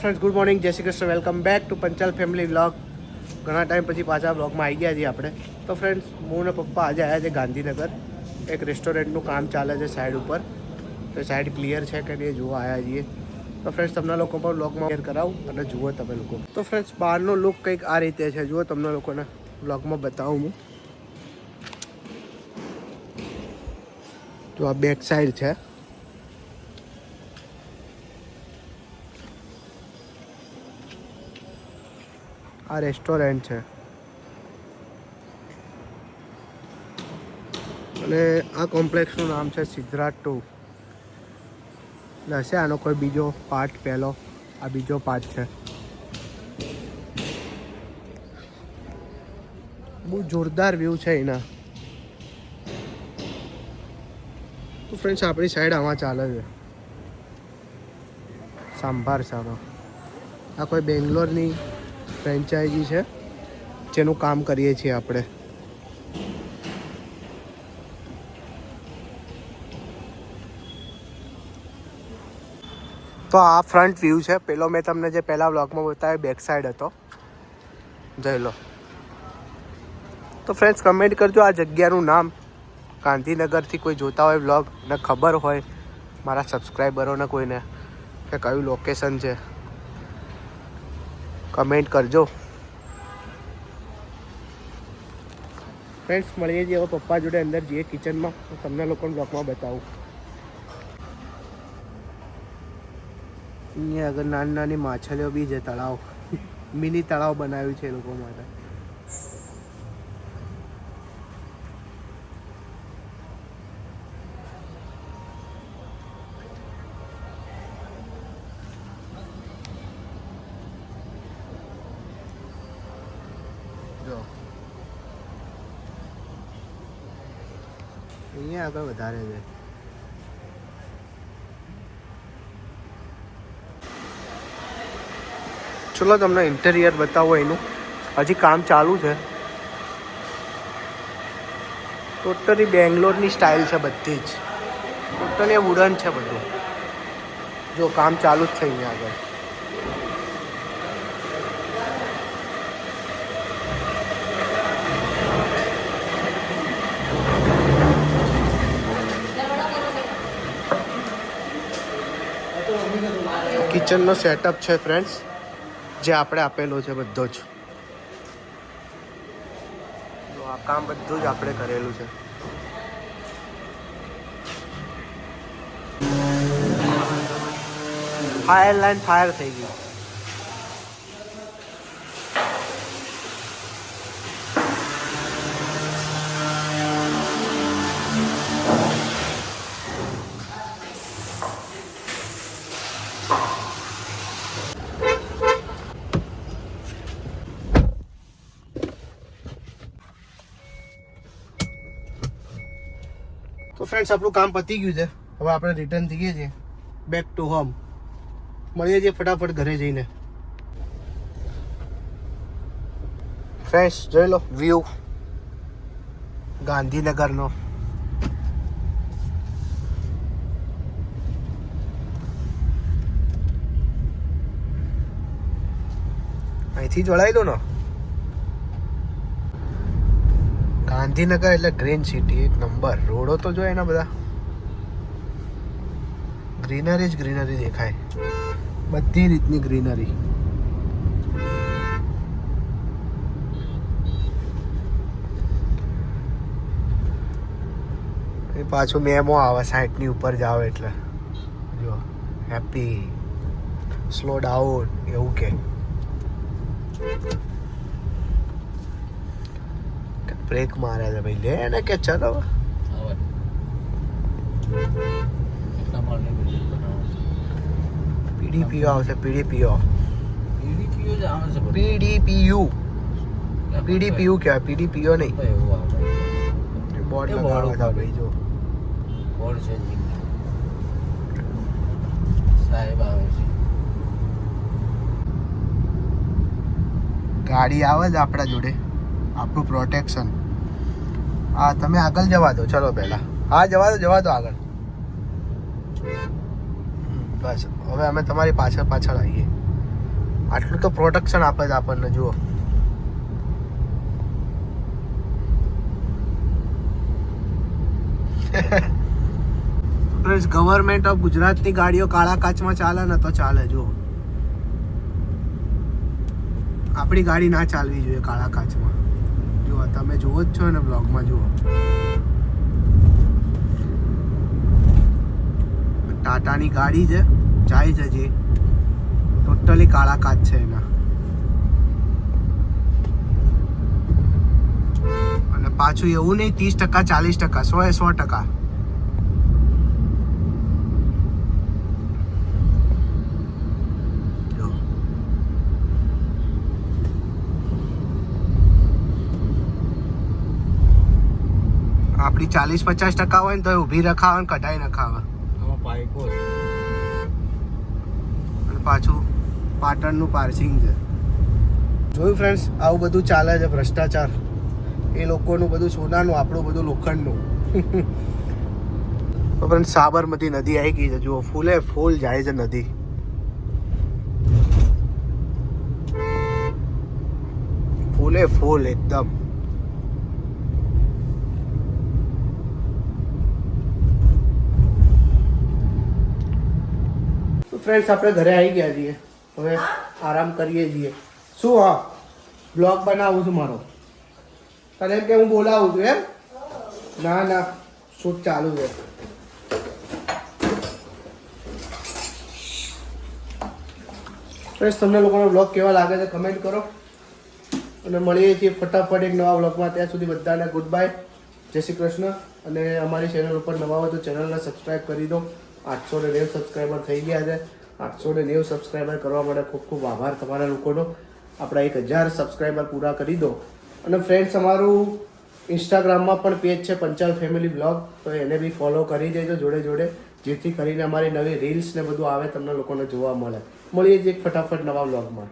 Friends good morning, જય Shri Krishna. Welcome back to Panchal family vlog. ઘણા time પછી પાછા વ્લોગમાં આવી ગયા છીએ આપણે. તો ફ્રેન્ડ્સ, હું ને પપ્પા આજે આવ્યા છે ગાંધીનગર. એક રેસ્ટોરન્ટનું કામ ચાલે છે સાઈડ ઉપર. તો સાઈડ ક્લિયર છે કે નહીં જોવા આવ્યા છીએ. તો ફ્રેન્ડ્સ, તમને લોકો પણ વ્લોગમાં ક્લિયર કરાવું અને જુઓ તમે લોકો. તો ફ્રેન્ડ્સ, બહારનો લુક કંઈક આ રીતે છે. જુઓ, તમને લોકોને વ્લોગમાં બતાવું હું. તો આ બેક સાઈડ છે. આ રેસ્ટોરન્ટ છે અને આ કોમ્પ્લેક્સનું નામ છે સિદ્ધરાજ 2. હશે આનો કોઈ બીજો પાર્ટ. પહેલો આ બીજો પાર્ટ છે. બહુ જોરદાર વ્યૂ છે એના. તો ફ્રેન્ડ્સ, આપણી સાઈડ આમાં ચાલે છે સાંભાર સારો. આ કોઈ બેંગ્લોરની ફ્રેન્ચાઇઝી છે જેનું કામ કરીએ છીએ આપણે. તો આ ફ્રન્ટ વ્યૂ છે. પેલો મેં તમને જે પહેલા વ્લોગમાં બતાવ્યો બેક સાઈડ હતો. જોઈ લો. તો ફ્રેન્ડ્સ, કમેન્ટ કરજો આ જગ્યાનું નામ. ગાંધીનગરથી કોઈ જોતા હોય વ્લોગ ને ખબર હોય મારા સબસ્ક્રાઈબરોને કોઈને કે કયું લોકેશન છે, કમેન્ટ કરજો. ફ્રેન્ડ્સ, મળીએ છીએ હવે પપ્પા જોડે અંદર જઈએ કિચનમાં. તો તમને લોકોને બ્લોગમાં બતાવું. અહીંયા આગળ નાની નાની માછલીઓ બી છે. તળાવ, મિની તળાવ બનાવ્યું છે એ લોકો માટે. જો અહીંયા આગળ વધારે છે. ચલો તમને ઇન્ટેરિયર બતાવો એનું. હજી કામ ચાલુ છે. ટોટલી બેંગ્લોરની સ્ટાઇલ છે બધી જ. ટોટલી વુડન છે બધું. જો કામ ચાલુ જ છે અહીંયા આગળ. કિચનનો સેટઅપ છે ફ્રેન્ડ્સ, જે આપણે આપેલો છે બધો જ. આ કામ બધું જ આપણે કરેલું છે. ફાયર લાઈન ફાયર થઈ ગઈ. તો ફ્રેન્ડ્સ, આપણું કામ પતી ગયું છે. હવે આપણે રિટર્ન થઈએ છીએ બેક ટુ હોમ. મળીએ છીએ ફટાફટ ઘરે જઈને. ફ્રેન્ડ્સ, જોઈ લો વ્યૂ ગાંધીનગરનો. અહીંથી જોડાઈ દો ને. ગાંધીનગર એટલે ગ્રીન સિટી, એક નંબર. રોડો તો જો એના બધા ગ્રીનરી જ ગ્રીનરી દેખાય. બધી રીતની ગ્રીનરી. એ પાછું મેમો આવે 60ની ઉપર જાવ એટલે. જો હેપી, સ્લો ડાઉન એવું કે. બ્રેક મારે છે ભાઈ. લે ને કે ચલો. પીડીપીઓ આવશે. પીડીપીઓ કહેવાય, પીડીપીઓ નહીં. બોર્ડ લગાવો હતા ભાઈ. જો બોર્ડ છે સાહેબ આવે છે. ગાડી આવે છે આપણા જોડે, આપણું પ્રોટેક્શન. હા, તમે આગળ જવા દો. ચલો પહેલા. હા, જવા દો આગળ. બસ હવે અમે તમારી પાછળ આવીએ. આટલું તો પ્રોટેક્શન આપે છે આપણને. જુઓ ગવર્મેન્ટ ઓફ ગુજરાતની ગાડીઓ કાળા કાચમાં ચાલે ને તો ચાલે. જુઓ આપણી ગાડી ના ચાલવી જોઈએ કાળા કાચમાં. જુઓ તમે જુઓ જ છો ને બ્લોગમાં. જુઓ ટાટાની ગાડી છે, જાય છે જે ટોટલી કાળા કાચ છે એના. અને પાછું એવું નહીં 30% 40%, 100% આપણી 40-50% હોય ને તો ઊભી રખાવે ને કઢાઈ નખાવે. અને પાછું પાટણનું પાર્સિંગ છે. જોયું ફ્રેન્ડ્સ, આવું બધું ચાલે છે ભ્રષ્ટાચાર. એ લોકોનું બધું સોનાનું, આપણું બધું લોખંડનું. તો ફ્રેન્ડ સાબરમતી નદી આવી ગઈ છે. જુઓ ફૂલે ફૂલ જાય છે નદી. ફૂલે ફૂલ એકદમ. ફ્રેન્ડ્સ આપણે ઘરે આવી ગયા છીએ, હવે આરામ કરીએ છીએ. શું? હા, બ્લોગ બનાવું છું મારો. તને એમ કે હું બોલાવું છું એમ? ના ના, શૂટ ચાલુ છે. ફ્રેન્ડ્સ તમને લોકોનો બ્લોગ કેવા લાગે છે કમેન્ટ કરો, અને મળીએ છીએ ફટાફટ એક નવા બ્લોગમાં. ત્યાં સુધી બધાને ગુડ બાય, જય શ્રી કૃષ્ણ. અને અમારી ચેનલ ઉપર નવા હોય તો ચેનલને સબસ્ક્રાઈબ કરી દો. 890 સબસ્ક્રાઈબર થઈ ગયા છે. 890 સબસ્ક્રાઈબર કરવા માટે ખૂબ ખૂબ આભાર તમારા લોકોનો. આપણા 1000 સબસ્ક્રાઈબર પૂરા કરી દો. અને ફ્રેન્ડ્સ અમારું ઇન્સ્ટાગ્રામમાં પણ પેજ છે પંચાલ ફેમિલી બ્લોગ, તો એને બી ફોલો કરી દેજો જોડે જોડે, જેથી કરીને અમારી નવી રીલ્સ ને બધું આવે તમને લોકોને જોવા મળે. મળીએ જ એક ફટાફટ નવા બ્લોગમાં.